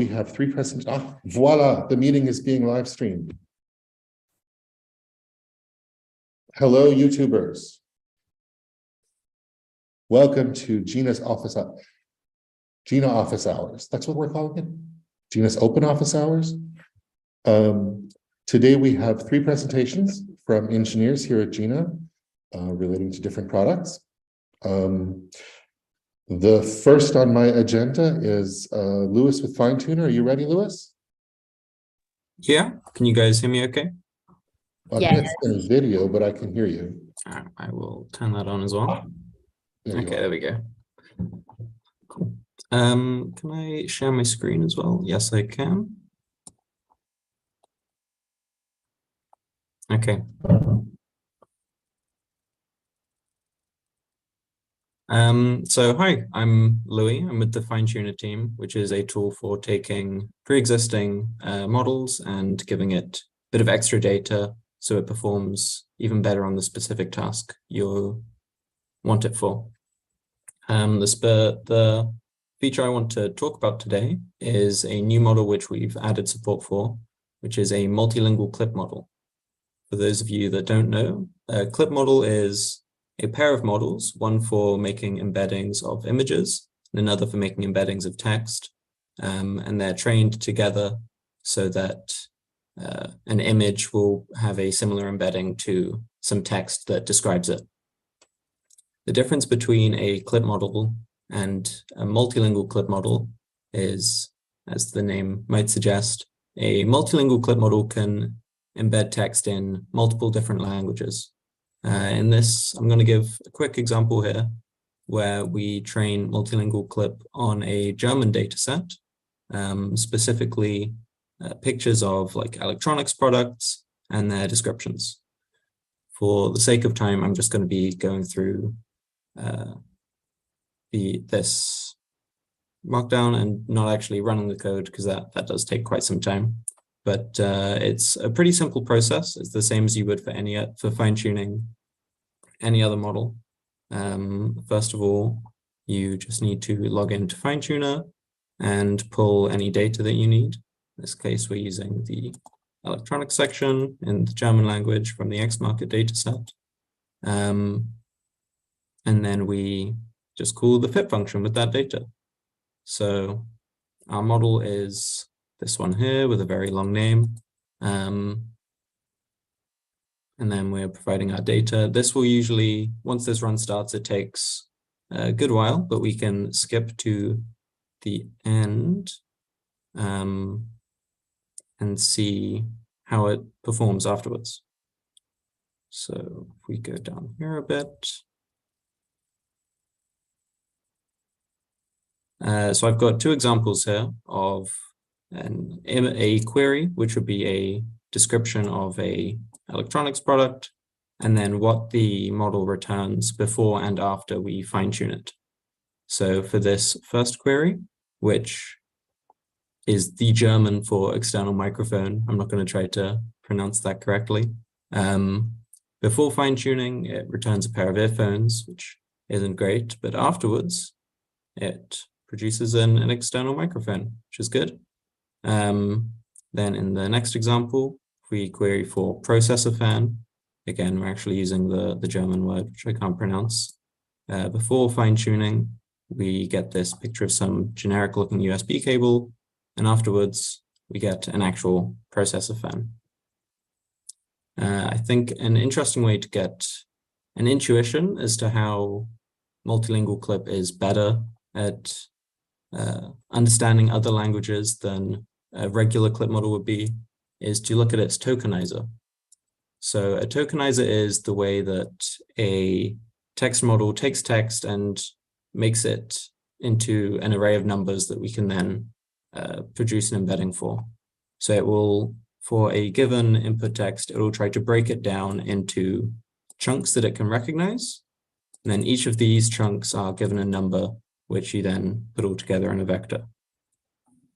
we have three present. Ah, voila, the meeting is being live streamed. Hello, YouTubers. Welcome to Jina's Jina Office Hours. That's what we're calling it. Jina's Open Office Hours. Today we have three presentations from engineers here at Jina relating to different products. The first on my agenda is Lewis with Finetuner. Are you ready, Lewis? Yeah, can you guys hear me okay? I can't see any video, but I can hear you. I will turn that on as well. There we go. Cool. Can I share my screen as well? Yes, I can. Okay. So hi, I'm Louis. I'm with the Finetuner team, which is a tool for taking pre-existing models and giving it a bit of extra data so it performs even better on the specific task you want it for. The feature I want to talk about today is a new model which we've added support for, which is a multilingual clip model. For those of you that don't know, a clip model is a pair of models, one for making embeddings of images and another for making embeddings of text. And they're trained together so that an image will have a similar embedding to some text that describes it. The difference between a clip model and a multilingual clip model is, as the name might suggest, a multilingual clip model can embed text in multiple different languages. In this, I'm going to give a quick example here where we train multilingual clip on a German data set, specifically pictures of like electronics products and their descriptions. For the sake of time, I'm just going to be going through this markdown and not actually running the code because that does take quite some time. But it's a pretty simple process. It's the same as you would for fine-tuning any other model. First of all, you just need to log into Finetuner and pull any data that you need. In this case, we're using the electronics section in the German language from the X-Market dataset. And then we just call the fit function with that data. So our model is this one here with a very long name. And then we're providing our data. This will usually, once this run starts, it takes a good while, but we can skip to the end and see how it performs afterwards. So if we go down here a bit. So I've got two examples here of a query, which would be a description of a electronics product, and then what the model returns before and after we fine-tune it. So for this first query, which is the German for external microphone, I'm not going to try to pronounce that correctly. Before fine-tuning, it returns a pair of earphones, which isn't great, but afterwards, it produces an external microphone, which is good. Then in the next example, we query for processor fan. Again, we're actually using the German word, which I can't pronounce. Before fine-tuning, we get this picture of some generic looking USB cable, and afterwards we get an actual processor fan. I think an interesting way to get an intuition as to how multilingual clip is better at understanding other languages than a regular clip model would be is to look at its tokenizer. So a tokenizer is the way that a text model takes text and makes it into an array of numbers that we can then produce an embedding for. So it will, for a given input text, it will try to break it down into chunks that it can recognize. And then each of these chunks are given a number, which you then put all together in a vector.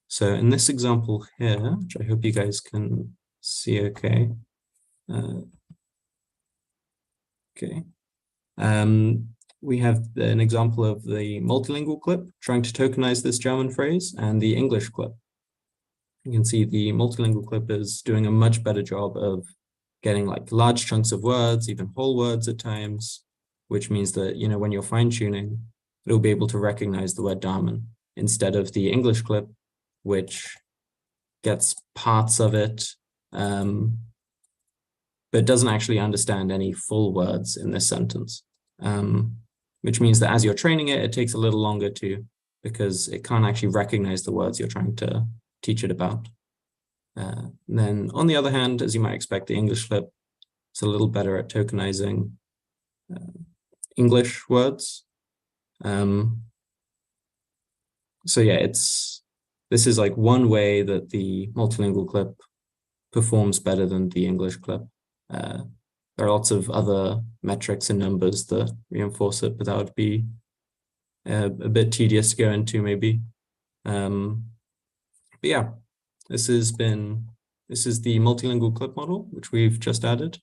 So in this example here, which I hope you guys can see okay. We have an example of the multilingual clip trying to tokenize this German phrase and the English clip. you can see the multilingual clip is doing a much better job of getting like large chunks of words, even whole words at times, which means that, you know, when you're fine tuning, it'll be able to recognize the word Damen instead of the English clip, which gets parts of it, but doesn't actually understand any full words in this sentence, which means that as you're training it, it takes a little longer to, because it can't actually recognize the words you're trying to teach it about. Then on the other hand, as you might expect, the English clip is a little better at tokenizing English words. So yeah, this is like one way that the multilingual clip performs better than the English clip. There are lots of other metrics and numbers that reinforce it, but that would be a bit tedious to go into maybe. But yeah, this is the multilingual clip model, which we've just added.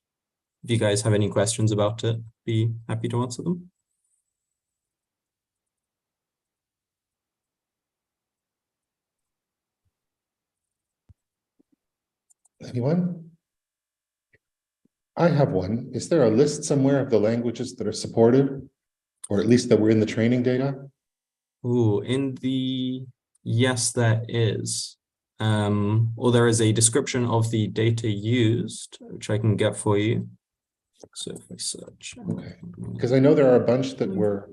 If you guys have any questions about it, be happy to answer them. Anyone? I have one. Is there a list somewhere of the languages that are supported, or at least that were in the training data? Oh, yes, there is. Or there is a description of the data used, which I can get for you. So if I search. Okay, because I know there are a bunch that were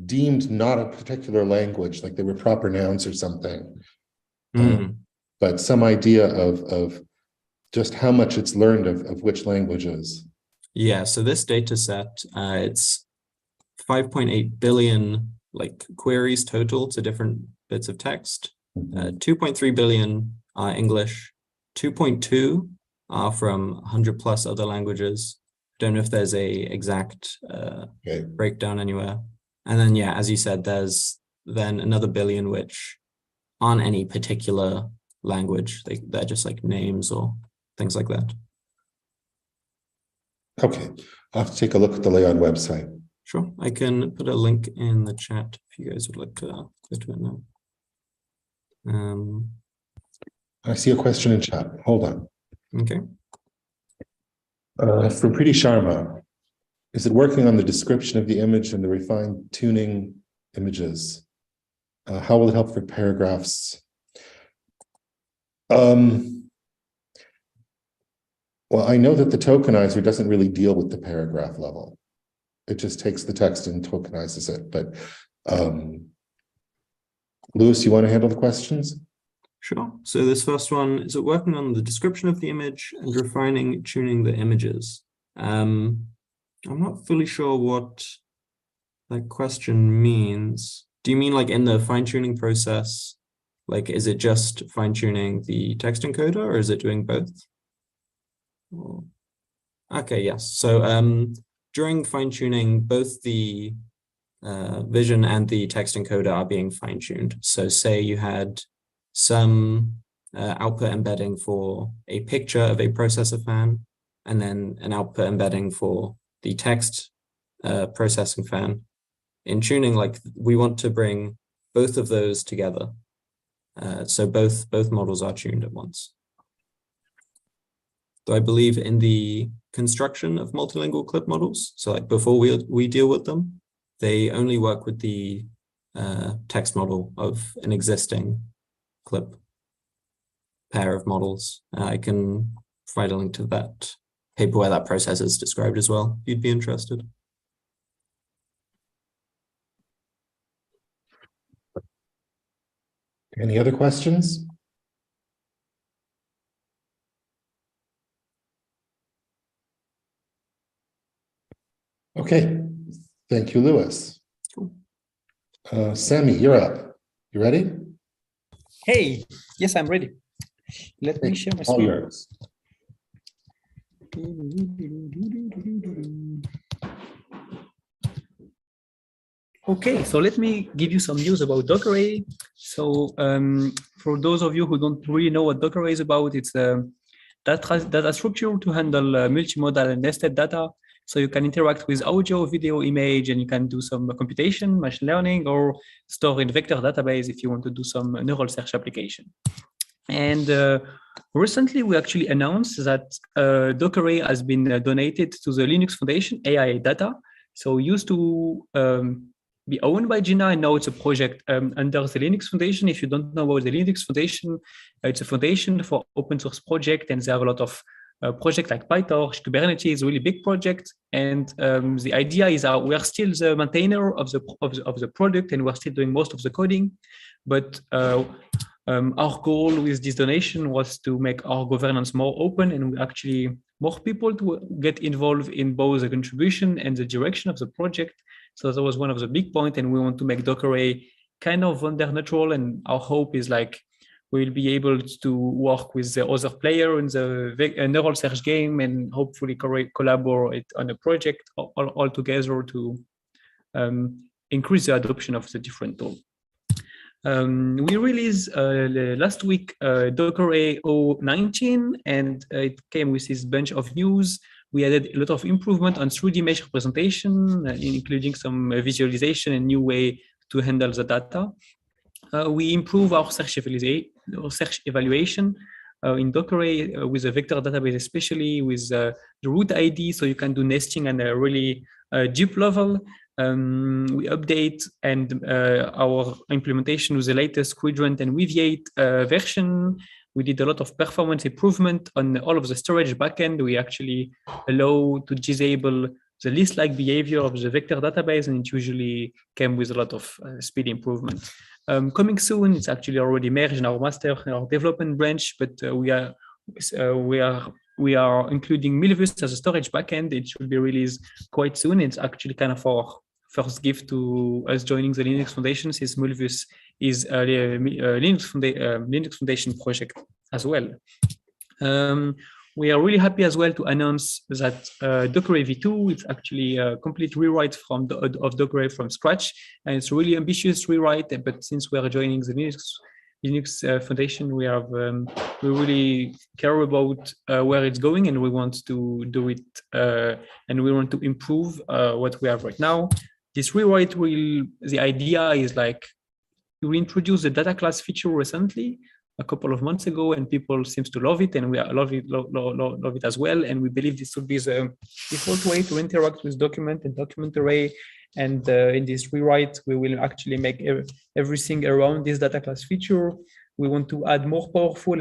deemed not a particular language, like they were proper nouns or something. But some idea of just how much it's learned of which languages. Yeah, so this data set, it's 5.8 billion like queries total to different bits of text. 2.3 billion are English, 2.2 are from 100 plus other languages. Don't know if there's a exact breakdown anywhere. And then, yeah, as you said, there's then another billion which aren't any particular language. They're just like names or things like that. Okay, I'll have to take a look at the Leon website. Sure, I can put a link in the chat if you guys would like to go to it now. I see a question in chat. Hold on. Okay. From Preeti Sharma, is it working on the description of the image and the refined tuning images? How will it help for paragraphs? Well, I know that the tokenizer doesn't really deal with the paragraph level. It just takes the text and tokenizes it. But Lewis, you want to handle the questions? Sure. So this first one, is it working on the description of the image and refining, tuning the images? I'm not fully sure what that question means. Do you mean like in the fine-tuning process? Like, is it just fine-tuning the text encoder or is it doing both? Okay, yes. So during fine-tuning, both the vision and the text encoder are being fine-tuned. So say you had some output embedding for a picture of a processor fan, and then an output embedding for the text processing fan. In tuning, like we want to bring both of those together. So both models are tuned at once. So I believe in the construction of multilingual clip models, so like before we deal with them, they only work with the text model of an existing clip pair of models. I can provide a link to that paper where that process is described as well, if you'd be interested. Any other questions? Okay, thank you, Lewis. Cool. Sami, you're up. You ready? Hey, yes, I'm ready. Let me share my All screen. yours. Okay, so let me give you some news about DocArray. So for those of you who don't really know what DocArray is about, it's a data structure to handle multimodal and nested data. So you can interact with audio, video, image, and you can do some computation, machine learning, or store in vector database if you want to do some neural search application. And recently, we actually announced that DocArray has been donated to the Linux Foundation AI Data. So it used to be owned by Jina, and now it's a project under the Linux Foundation. If you don't know about the Linux Foundation, it's a foundation for open source project, and they have a lot of projects like PyTorch, Kubernetes, really big project. And the idea is we are still the maintainer of the product, and we're still doing most of the coding. But our goal with this donation was to make our governance more open, and actually more people to get involved in both the contribution and the direction of the project. So that was one of the big points, and we want to make DocArray kind of vendor neutral. And our hope is like we'll be able to work with the other player in the neural search game, and hopefully collaborate on a project all together to increase the adoption of the different tools. We released last week DocArray 019, and it came with this bunch of news. We added a lot of improvement on 3D mesh representation, including some visualization and new way to handle the data. We improve our search evaluation in DocArray with a vector database, especially with the root ID, so you can do nesting at a really deep level. We update and our implementation with the latest quadrant and Weaviate version. We did a lot of performance improvement on all of the storage backend. We actually allow to disable the list-like behavior of the vector database, and it usually came with a lot of speed improvement. Coming soon, it's actually already merged in our master, in our development branch, but we are including Milvus as a storage backend. It should be released quite soon. It's actually kind of our first gift to us joining the Linux Foundation, since Milvus is a Linux Foundation project as well. We are really happy as well to announce that DocArray v2 is actually a complete rewrite of DocArray from scratch, and it's a really ambitious rewrite. But since we are joining the Linux Foundation, we really care about where it's going, and we want to do it, and we want to improve what we have right now. This rewrite the idea is like, we introduced the data class feature recently, a couple of months ago, and people seems to love it, and we love it as well. And we believe this would be the default way to interact with document and document array. And in this rewrite, we will actually make everything around this data class feature. We want to add more powerful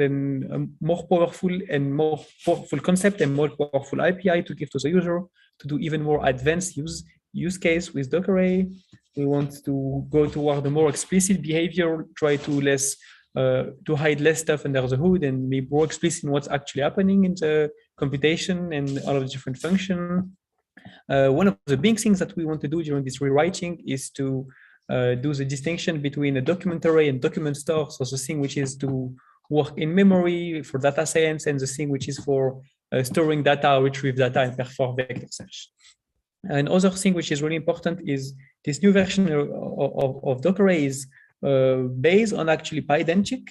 concept and more powerful API to give to the user to do even more advanced use case with DocArray. We want to go toward a more explicit behavior, try to hide less stuff under the hood, and be more explicit in what's actually happening in the computation and all of the different functions. One of the big things that we want to do during this rewriting is to do the distinction between a document array and document store. So the thing which is to work in memory for data science, and the thing which is for storing data, retrieve data, and perform vector search. Another thing which is really important is this new version of DocArray is based on actually Pydantic,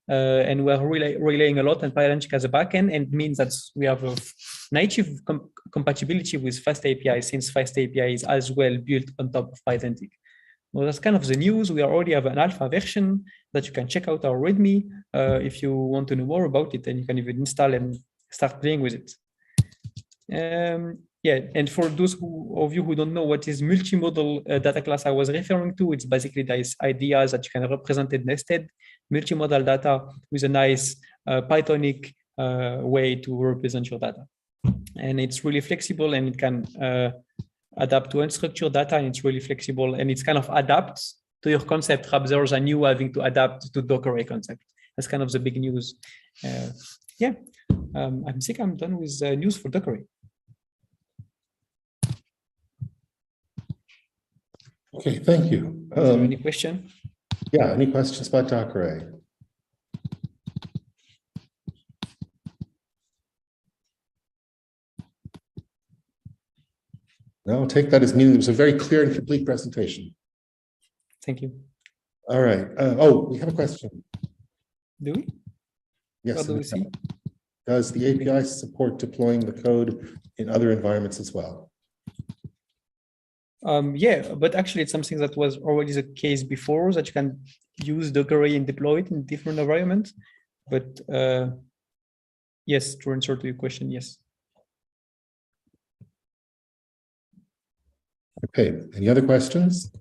and we're relying a lot on Pydantic as a backend, and it means that we have a native compatibility with Fast API, since Fast API is as well built on top of Pydantic. Well, that's kind of the news. We already have an alpha version that you can check out our README if you want to know more about it, and you can even install and start playing with it. Yeah, and for those of you who don't know what is multimodal data class I was referring to, it's basically these ideas that you can represent it nested multimodal data with a nice Pythonic way to represent your data. And it's really flexible, and it can adapt to unstructured data, and it's really flexible, and it's kind of adapts to your concept rather than you having to adapt to DocArray concept. That's kind of the big news. Yeah, I think I'm done with news for DocArray. Okay, thank you. Is there any question? Yeah, any questions about DocArray? No, I'll take that as meaning it was a very clear and complete presentation. Thank you. All right. Oh, we have a question. Do we? Yes. What do we see? Does the API support deploying the code in other environments as well? Yeah, but actually it's something that was already the case before, that you can use DocArray and deploy it in different environments. But yes, to answer to your question, yes. Okay, any other questions?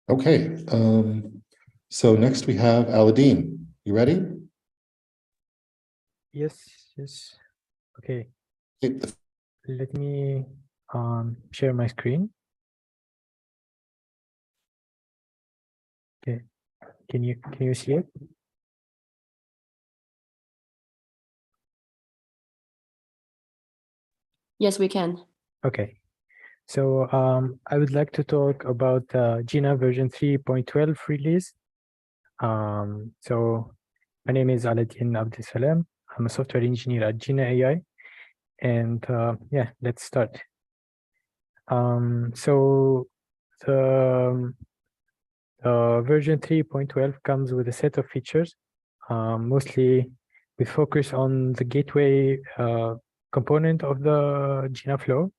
Okay, so next we have Alaeddine. You ready? Yes, yes. Okay, Okay, let me share my screen. Okay, can you see it? Yes, we can. Okay, so I would like to talk about Jina version 3.12 release. So my name is Alaeddine Abdessalem. I'm a software engineer at Jina AI, and yeah, let's start. So the version 3.12 comes with a set of features. Mostly we focus on the gateway component of the Jina flow.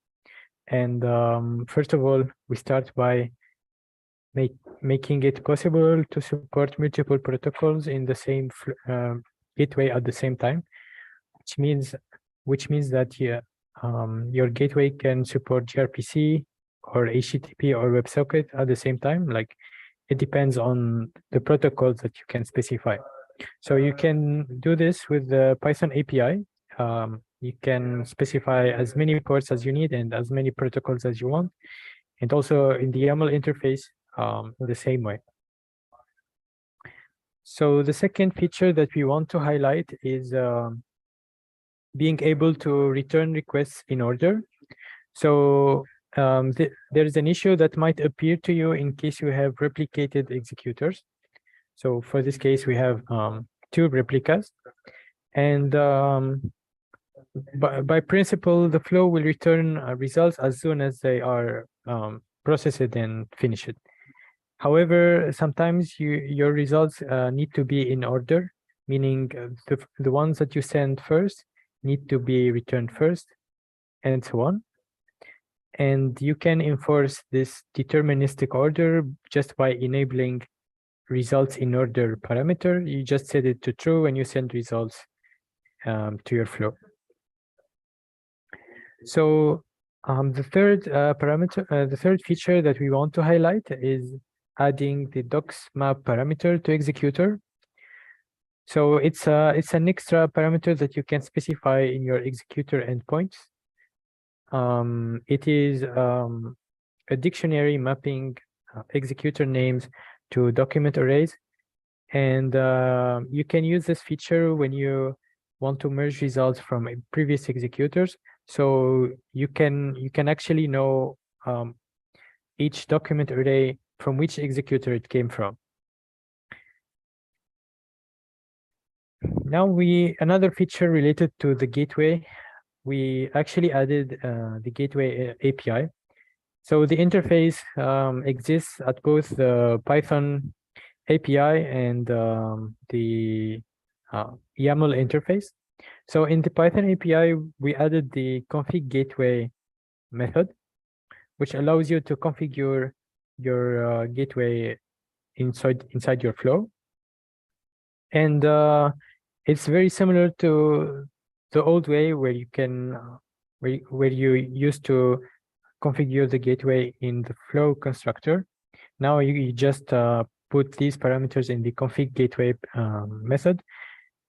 And first of all, we start by making it possible to support multiple protocols in the same gateway at the same time, which means that your gateway can support gRPC or HTTP or WebSocket at the same time. Like, it depends on the protocols that you can specify. So you can do this with the Python API. You can specify as many ports as you need and as many protocols as you want. And also in the YAML interface, the same way. So the second feature that we want to highlight is being able to return requests in order. So there is an issue that might appear to you in case you have replicated executors. So for this case, we have 2 replicas. And by principle, the flow will return results as soon as they are processed and finished. However, sometimes your results need to be in order, meaning the ones that you send first need to be returned first, and so on. And you can enforce this deterministic order just by enabling results in order parameter. You just set it to true when you send results to your flow. So the third the third feature that we want to highlight is adding the docsmap parameter to executor. So it's an extra parameter that you can specify in your executor endpoints. It is a dictionary mapping executor names to document arrays, and you can use this feature when you want to merge results from previous executors. So you can actually know each document array from which executor it came from. Now another feature related to the gateway, we actually added the gateway API. So the interface exists at both the Python API and the YAML interface. So in the Python API, we added the config gateway method, which allows you to configure your gateway inside your flow. And it's very similar to the old way where you can where you used to configure the gateway in the flow constructor. Now you just put these parameters in the config gateway method.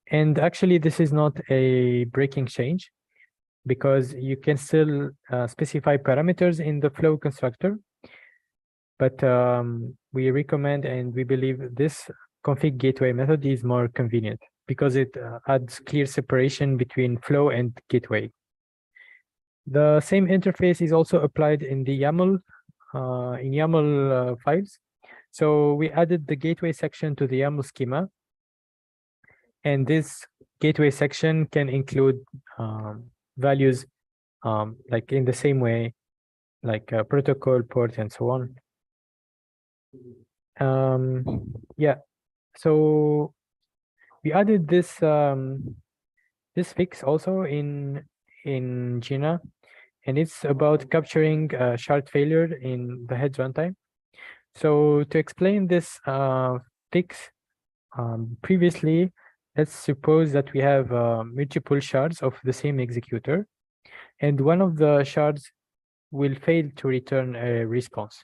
And actually, this is not a breaking change, because you can still specify parameters in the flow constructor. But we recommend and we believe this config gateway method is more convenient because it adds clear separation between flow and gateway. The same interface is also applied in the YAML files. So we added the gateway section to the YAML schema. And this gateway section can include values like in the same way, like protocol, port, and so on. Yeah, so we added this this fix also in Jina, and it's about capturing shard failure in the head runtime. So to explain this fix, previously, let's suppose that we have multiple shards of the same executor, and one of the shards will fail to return a response.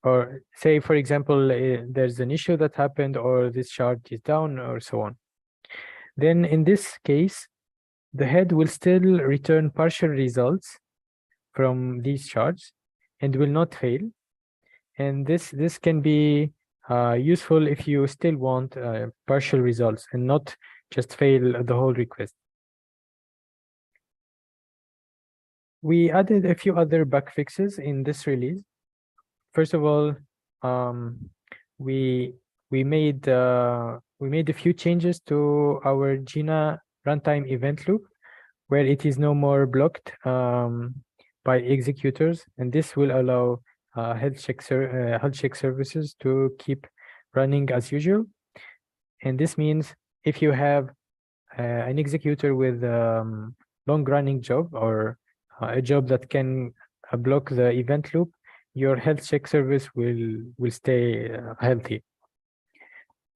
Or say, for example, there's an issue that happened, or this shard is down, or so on. Then in this case, the head will still return partial results from these shards and will not fail. And this can be useful if you still want partial results and not just fail the whole request. We added a few other bug fixes in this release. First of all, we made a few changes to our Jina runtime event loop, where it is no more blocked by executors, and this will allow health check services to keep running as usual. And this means if you have an executor with long-running job or a job that can block the event loop, your health check service will stay healthy.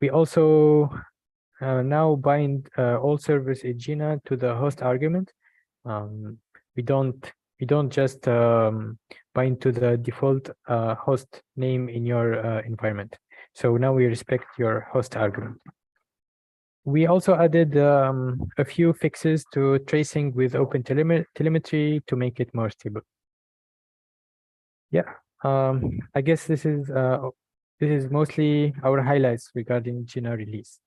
We also now bind all servers in Jina to the host argument. We don't just bind to the default host name in your environment. So now we respect your host argument. We also added a few fixes to tracing with open telemetry to make it more stable. Yeah, I guess this is mostly our highlights regarding Jina release.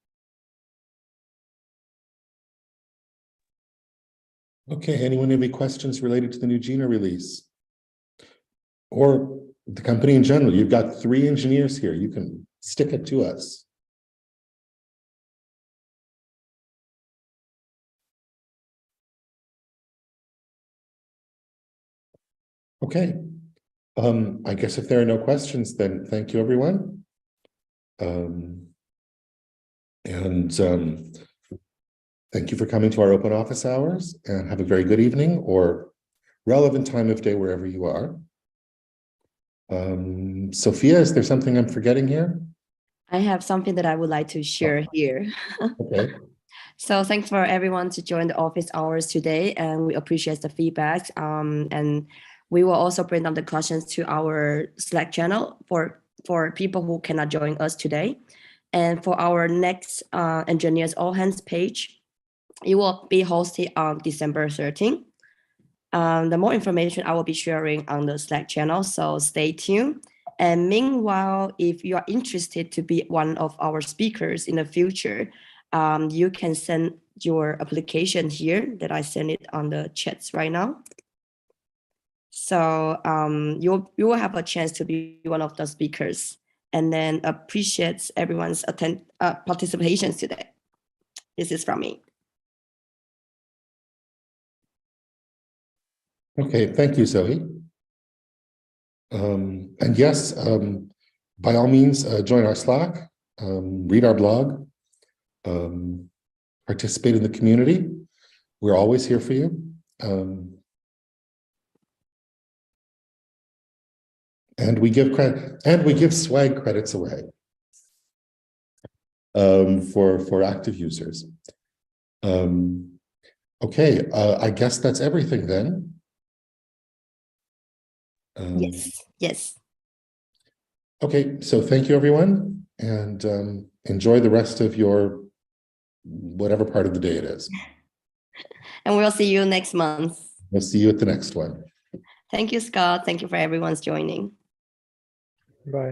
Okay, anyone have any questions related to the new Jina release? Or the company in general? You've got 3 engineers here. You can stick it to us. Okay. I guess if there are no questions, then thank you, everyone. Thank you for coming to our open office hours, and have a very good evening or relevant time of day wherever you are. Sophia, is there something I'm forgetting here? I have something that I would like to share here. Okay. So thanks for everyone to join the office hours today, and we appreciate the feedback. And we will also bring up the questions to our Slack channel for people who cannot join us today. And for our next Engineers All Hands page, it will be hosted on December 13th. The more information I will be sharing on the Slack channel, so stay tuned. And meanwhile, if you are interested to be one of our speakers in the future, you can send your application here that I send it on the chats right now. So you will have a chance to be one of the speakers, and then appreciate everyone's participation today. This is from me. Okay, thank you, Zoe. And yes, by all means, join our Slack, read our blog, participate in the community. We're always here for you. And we give credit, and we give swag credits away for active users. Okay, I guess that's everything then. Yes. Okay, so thank you, everyone, and enjoy the rest of your whatever part of the day it is. And we'll see you next month. We'll see you at the next one. Thank you, Scott. Thank you for everyone's joining. Bye.